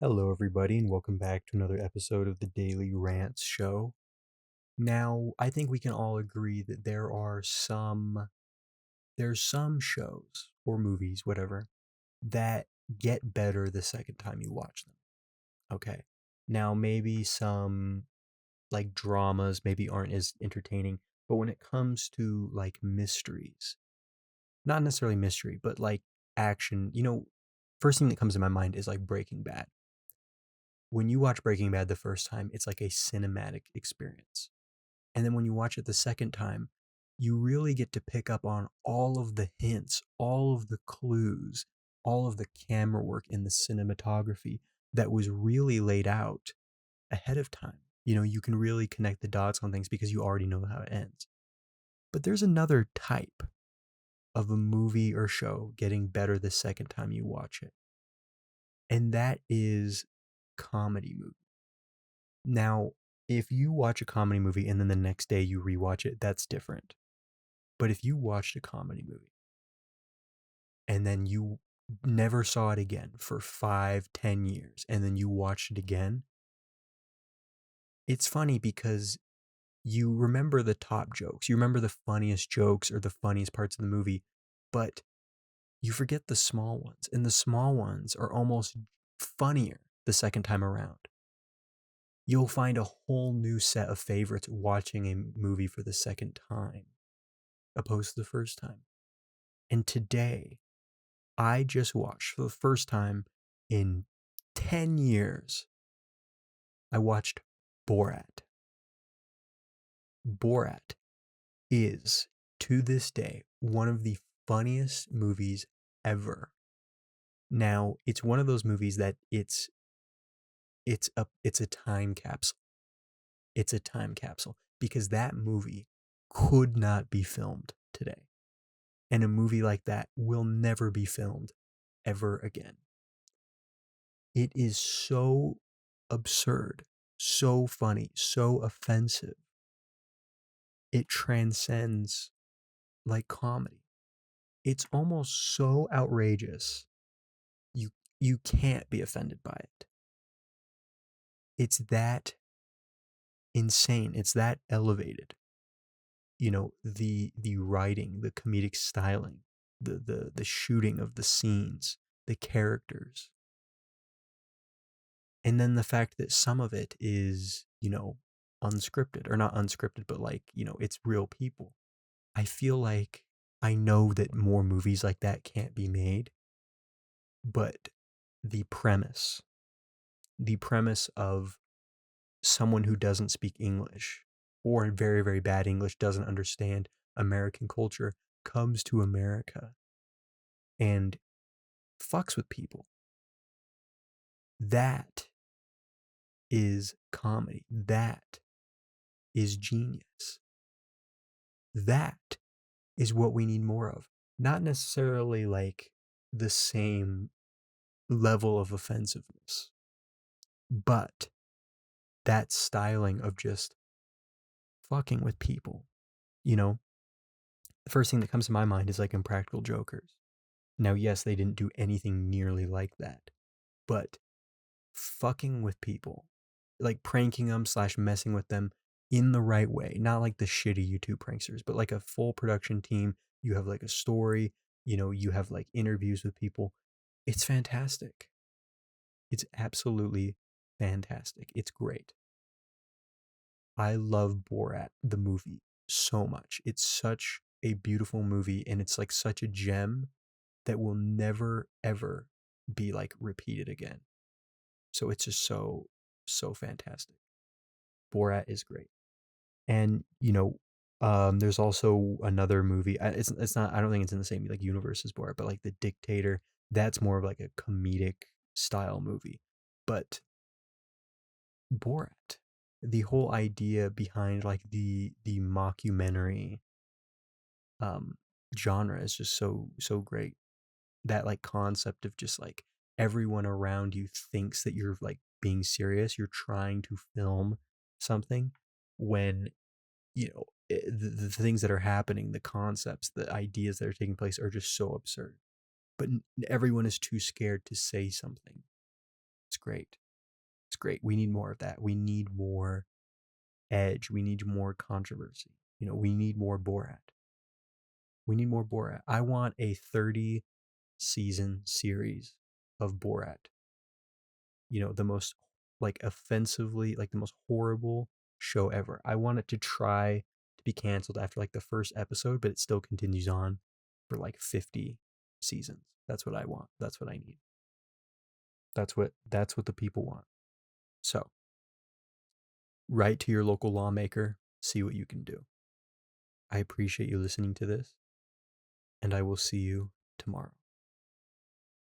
Hello, everybody, and welcome back to another episode of the Daily Rants show. Now, I think we can all agree that there's some shows or movies, whatever, that get better the second time you watch them. Okay. Now, maybe some like dramas maybe aren't as entertaining, but when it comes to like mysteries, not necessarily mystery, but like action, first thing that comes to my mind is like Breaking Bad. When you watch Breaking Bad the first time, it's like a cinematic experience. And then when you watch it the second time, you really get to pick up on all of the hints, all of the clues, all of the camera work and the cinematography that was really laid out ahead of time. You can really connect the dots on things because you already know how it ends. But there's another type of a movie or show getting better the second time you watch it, and that is comedy movies. Now, if you watch a comedy movie and then the next day you rewatch it, that's different. But if you watched a comedy movie and then you never saw it again for 5, 10 years, and then you watched it again, it's funny because you remember the top jokes, you remember the funniest jokes or the funniest parts of the movie, but you forget the small ones. And the small ones are almost funnier the second time around. You'll find a whole new set of favorites watching a movie for the second time opposed to the first time. And today, I just watched for the first time in 10 years, I watched Borat. Borat is, to this day, one of the funniest movies ever. Now, it's one of those movies that it's a time capsule. It's a time capsule because that movie could not be filmed today. And a movie like that will never be filmed ever again. It is so absurd, so funny, so offensive. It transcends like comedy. It's almost so outrageous. You you can't be offended by it. It's that insane. It's that elevated. The writing, the comedic styling, the shooting of the scenes, the characters. And then the fact that some of it is, unscripted, or not unscripted, but like, it's real people. I feel like I know that more movies like that can't be made, but the premise, the premise of someone who doesn't speak English or very, very bad English, doesn't understand American culture, comes to America and fucks with people. That is comedy. That is genius. That is what we need more of. Not necessarily like the same level of offensiveness, but that styling of just fucking with people. You know, the first thing that comes to my mind is like Impractical Jokers. Now, yes, they didn't do anything nearly like that, but fucking with people, like pranking them slash messing with them in the right way, not like the shitty YouTube pranksters, but like a full production team. You have like a story, you have like interviews with people. It's fantastic. It's absolutely fantastic. It's great. I love Borat, the movie, so much. It's such a beautiful movie, and it's like such a gem that will never, ever be like repeated again. So it's just so, so fantastic. Borat is great. And, there's also another movie. It's not, I don't think it's in the same like universe as Borat, but like The Dictator, that's more of like a comedic style movie. But Borat, the whole idea behind like the mockumentary um genre is just so great. That like concept of just like everyone around you thinks that you're like being serious, you're trying to film something when the things that are happening, the concepts, the ideas that are taking place are just so absurd. But everyone is too scared to say something. It's great. It's great. We need more of that. We need more edge. We need more controversy. We need more Borat. We need more Borat. I want a 30 season series of Borat. The most like offensively, like the most horrible show ever. I want it to try to be canceled after like the first episode, but it still continues on for like 50 seasons. That's what I want. That's what I need. That's what the people want. So, write to your local lawmaker, see what you can do. I appreciate you listening to this, and I will see you tomorrow.